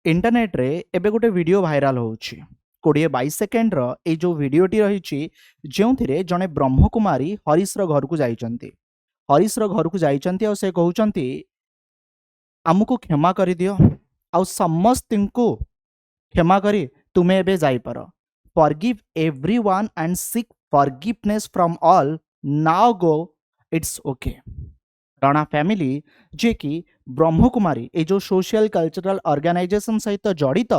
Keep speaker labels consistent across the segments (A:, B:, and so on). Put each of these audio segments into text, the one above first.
A: Internet रे एबे गोटे वीडियो भाइराल होउछि 20-22 सेकेंड रो ए जो वीडियोटी रहिछि जेउथिरे जणे ब्रह्मकुमारी हरीश रो घर को जाइचंती। हरीश रो घर को जाइचंती और से कहउचंती आमुको क्षमा करि दियो आउ समस्तिंको क्षमा करी तुमे एबे जाई पार। Forgive everyone and seek forgiveness from all. Now go, it's okay. Rana family जे कि ब्रह्मकुमारी ए जो सोशल कल्चरल ऑर्गेनाइजेशन सहित जड़ित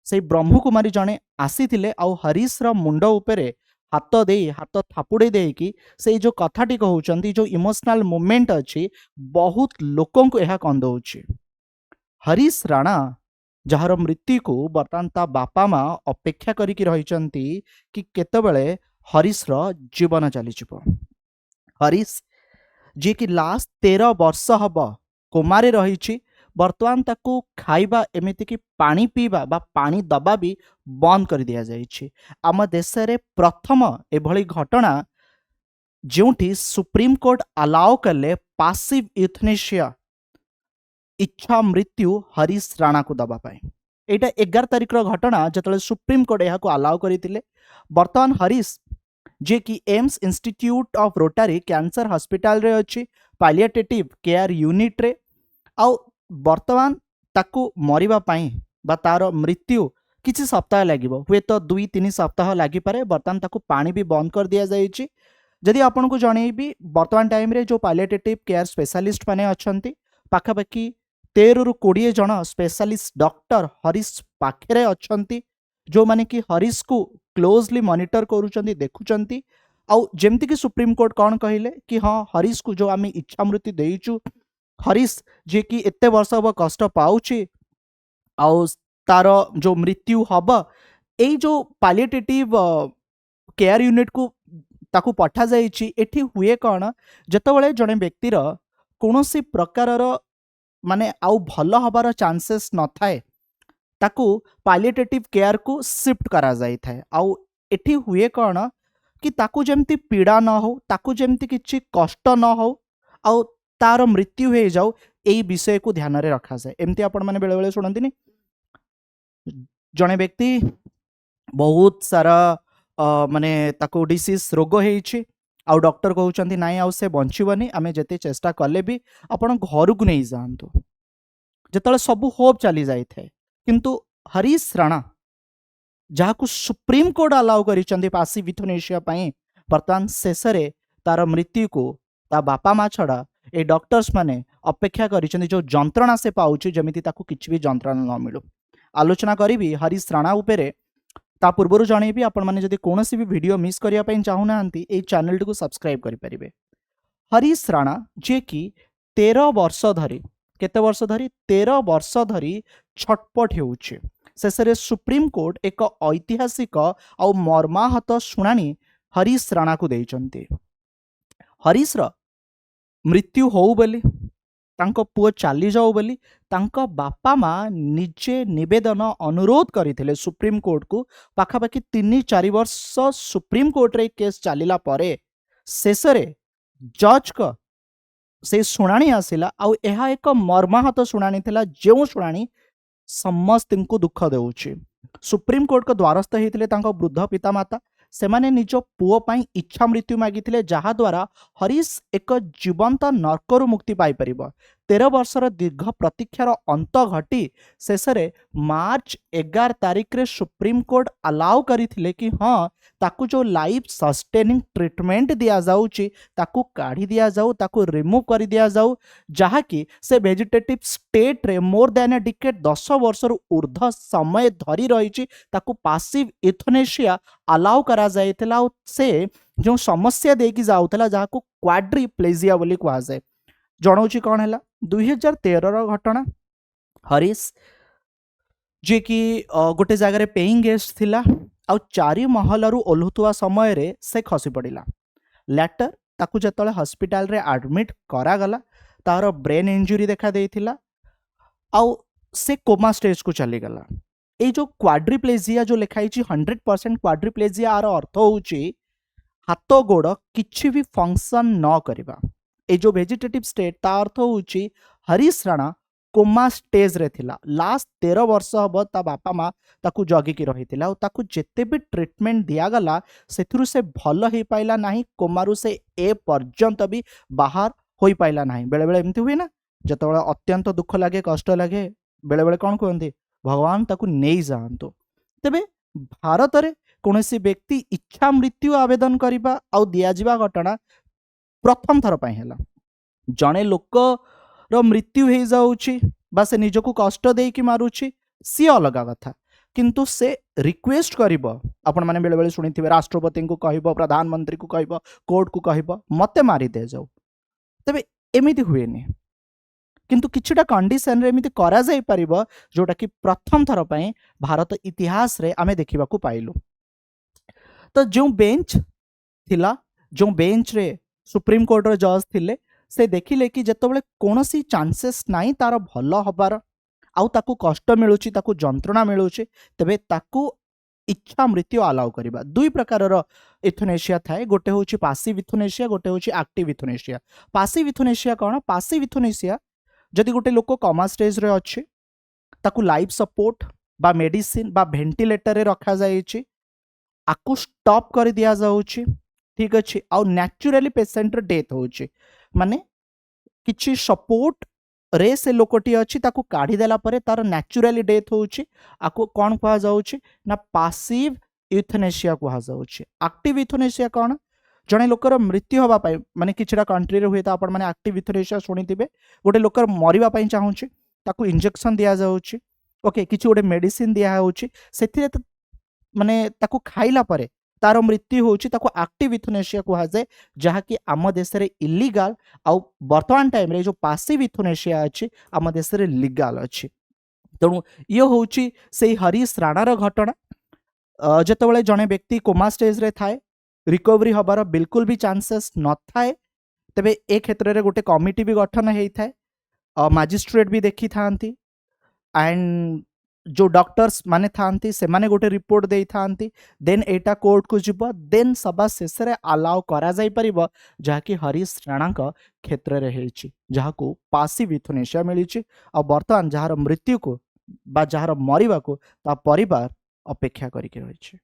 A: से ब्रह्मकुमारी जड़े आसी आउ हरीश रो मुंड उपरे हाथ दे हाथ थापुड़े दे कि से जो कथाटी कहउचंती जो इमोशनल मोमेंट अच्छी बहुत लोकों को यह कंदौछि। हरीश राणा जार मृत्यु को बर्तमान ता बापा माँ अपेक्षा करिकी रहिचंती कि केतेबेले हरीश रो जीवन चली जिवो। हरीश जे कि लास्ट 13 वर्ष हब कोमारे रही बर्तमान ताकू खाइबा एमिति कि पानी पीवा बा पानी दबा भी बंद कर दिया जाइछि। आम देश रे प्रथम एभली घटना जोठी सुप्रीम कोर्ट अलाउ कले पासिव यूथनेशिया इच्छा मृत्यु हरीश राणा को दबा पाए। एटा 11 तारिख रो घटना जतले सुप्रीम कोर्ट यह को अलाउ करथिले। बर्तमान हरीश जे कि AIIMS institute of रोटारी cancer hospital रे अछि पालिएटिव केयर यूनिट रे आउ बर्तमान ताकू मरिबा पाई बा तार मृत्यु किछि सप्ताह लागिबो हुए तो 2-3 सप्ताह लागि पारे। बर्तमान ताकू पानी भी बंद कर दिया जाइछि। जदि आपन को जणेबी बर्तमान टाइम रे जो पालिएटिव केयर स्पेशलिस्ट माने अछंती पाखापाखि 13 रु 20 जण स्पेशलिस्ट डॉक्टर हरीश पाखरे अछंती जो माने कि हरीश को क्लोजली मॉनिटर करूचंती देखुचंती। आउ जेमती कि सुप्रीम कोर्ट कौन कहिले कि हाँ हरीश को जो आम इच्छा मृत्यु देइचु हरीश जे कि एते वर्ष अब कष्ट पाउछि आउ तार जो मृत्यु हब ए जो पालिएटिव केयर यूनिट को ताकू पठा जाइछि। एठी हुए कौन जतबेले जणे व्यक्तिर कोनोसी प्रकारर माने आउ भल हबार चांसेस न थाए ताकू पालिएटिव केयर को शिफ्ट करा जाई थाए। आउ एठी हुए कौन कि ताकू जेमती पीड़ा न हो ताकू जेमती किछि कष्ट न हो आउ तार मृत्यु हो जाऊ एई विषय को ध्यान रे रखा जाए। एमती आपण माने बेले बेले सुनंतिनी जणे व्यक्ति बहुत सारा माने ताकू डिसीज रोग हेछि आउ डॉक्टर कहउचंती नाइ आउ से बंचिबनी आमे जते चेष्टा कले भी आपण घर को नहीं जानतो जतले सब होप चली जाई थे। किंतु हरीश राणा जहाकू सुप्रीम कोर्ट अलाउ करिचंती पासिव यूथनेशिया पई बर्तमान शेष रे तार मृत्यु को ता बापा माँ छड़ा ए डॉक्टर्स माने अपेक्षा करिचंती जो जंत्रणा से पाउछि जेमिति ताकू किछि भी जंत्रणा न मिलू। आलोचना करिबी हरीश राणा उपरे ता पूर्वरु जणेबी आपण माने जदि कोनोसी भी वीडियो मिस करिया पई चाहू नांती ए चैनल को सब्सक्राइब करि परिबे। हरीश राणा जे कि 13 वर्ष धरी केते वर्ष धरी 13 वर्ष धरी छटपट हेउछि शेष रे सुप्रीम कोर्ट एक ऐतिहासिक आउ मर्माहत शुणाणी हरीश राणा को देइचंती। हरीश रा मृत्यु हो बोली तांको पुओ चली जाओ बोली तांको बापा माँ निजे निवेदन अनुरोध करथिले सुप्रीम कोर्ट को। पाखापाखि 3-4 वर्ष सुप्रीम कोर्ट रे केस चलिला परे शेष रे जज को से शुणाणी आसिला आउ एहा एक मर्माहत शुणाणी थिला जेउ शुणाणी समस्त को दुख देउछि। सुप्रीम कोर्ट को द्वारस्थ होते वृद्ध पिता माता से माने निज पुओ पाई इच्छा मृत्यु मागिथिले जहा द्वारा हरीश एक जीवंत नर्करु मुक्ति पाई परिबो। 13 वर्षर दीर्घ प्रतीक्षार अंत घटी शेष रे मार्च 11 तारिख रे सुप्रीम कोर्ट अलाउ करिथिले कि हाँ ताकू जो लाइफ सस्टेनिंग ट्रीटमेंट दिया जाउची ताकू काढ़ी दिया जाऊ ताकू रिमूव कर दिया जाऊ जहा कि से वेजिटेटिव स्टेट रे मोर देन ए डिकेड 10 वर्ष ऊर्ध्व समय धरी रही ताकू पासिव यूथनेशिया अलाउ करा जायतिला। से जो समस्या देकी जाउतला जहा को क्वाड्रिप्लेजिया बोली कहा जाए जणाउची कौन है 2013 घटना। हरीश जे कि गोटे जगह पेइंग गेस्ट थिला आउ 4 महलरू ओल्हुथुआ समय रे से खसी पड़िला। लेटर ताकू जतले हॉस्पिटल रे एडमिट करा गला तार ब्रेन इंजुरी देखा देइथिला आउ से कोमा स्टेज को चली गला। ए जो क्वाड्रिप्लेजिया जो लिखाई 100% क्वाड्रिप्लेजिया आर अर्थ होउची हाथ गोड़ किछि भी फंक्शन न करिबा। ए जो वेजिटेटिव स्टेट ता अर्थ होउची हरीश राणा कोमा स्टेज रे थिला लास्ट 13 वर्ष हब ता बापा माँ ताकू जगिकी रहिथिला और ताकू जेते भी ट्रीटमेंट दिया गला सेथिरु से भल हो पाइला नाही कोमारु से ए पर्यंत भी बाहर हो पाइला नाही बेले बेले एमती हुए ना जतबेले अत्यंत दुख लगे कष्ट लगे बेले बेले कौन कहते भगवान ताकू नहीं जातु तेबे भारत रे कौनसी व्यक्ति इच्छा मृत्यु आवेदन करबा आउ दिया जिबा घटना प्रथम थर पई हैला जणे लोक रो मृत्यु हो जाउछि बा से निजको कष्ट देकी मारुछि सी अलग कथा किंतु से रिक्वेस्ट करिवो आपण माने बेले बेले सुनिथिबे राष्ट्रपति को कहबो प्रधानमंत्री को कहबो कोर्ट को कहबो मते मारी दे जाऊ तबे एमिति हुएनी किंतु किछिटा कंडीशन रे एमिति करा जाई परिबो जोटा कि प्रथम थर पई भारत इतिहास रे आमे देखिबा को पाइलु तो जो बेंच थिला जो बेंच रे सुप्रीम कोर्ट रो जज थिले से देखिले कि जेतबेले कोनोसी चांसेस नाही तार भल हबार आउ ताकू कष्ट मिलुची ताकू जंत्रणा मिलुची तबे ताकू इच्छा मृत्यु अलाउ करिबा दुई प्रकार इथुनेशिया थाए गोटे होची पासिव इथुनेशिया गोटे होची एक्टिव इथुनेशिया पासिव इथुनेशिया कौन पासिव इथुनेशिया जदि गोटे लोक कमा स्टेज रे अछि ताकू लाइफ सपोर्ट बा मेडिसिन बा वेंटिलेटर रे रखा जाइछि आकू स्टॉप कर दिया जाउछि ठीक अछि आ नेचुरली पेशेंट डेथ होछि माने किछि सपोर्ट रे से लोकटी अछि ताकू काढी देला परे तार नेचुरली डेथ होछि आकू कोन कहा जाउछि ना पासिव यूथनेशिया कहा जाउछि एक्टिव यूथनेशिया कोन जणे लोकर मृत्यु होबा पई माने किछरा कंट्री रे हुए त आपण माने एक्टिव यूथनेशिया सुनिथिबे गोटे लोकर मरिबा पई चाहूछि ताकू इंजेक्शन दिया जाउछि ओके किछि गोटे मेडिसिन दिया होछि सेथिरे माने ताकू खाइला परे तार मृत्यु होछि ताकू एक्टिव यूथनेशिया कहा जाए जहा कि आम देश रे इलीगल आउ वर्तमान टाइम रे जो पासिव यूथनेशिया अछि आम देश रे लीगल अछि तेणु ये होछि से हरीश राणार घटना जेतेबेले जणे व्यक्ति कोमा स्टेज रे थाए रिकवरी हबार बिल्कुल भी चांसेस न थाए तेबे ए क्षेत्र रे गोटे कमिटी भी गठन हेई थाए मजिस्ट्रेट भी देखी थांती एंड जो डॉक्टर्स माने थांती से माने गोटे रिपोर्ट देई थांती देन एटा कोर्ट को जिबो देन सभा शेष रे अलाउ करा जाई परिबो जहा कि हरीश राणा का क्षेत्र रे हेछि जहा को पासिव यूथनेशिया मिलिछि आ वर्तमान जहार मृत्यु को बा जहार मरिबा को ता परिवार अपेक्षा करिके रहिछि।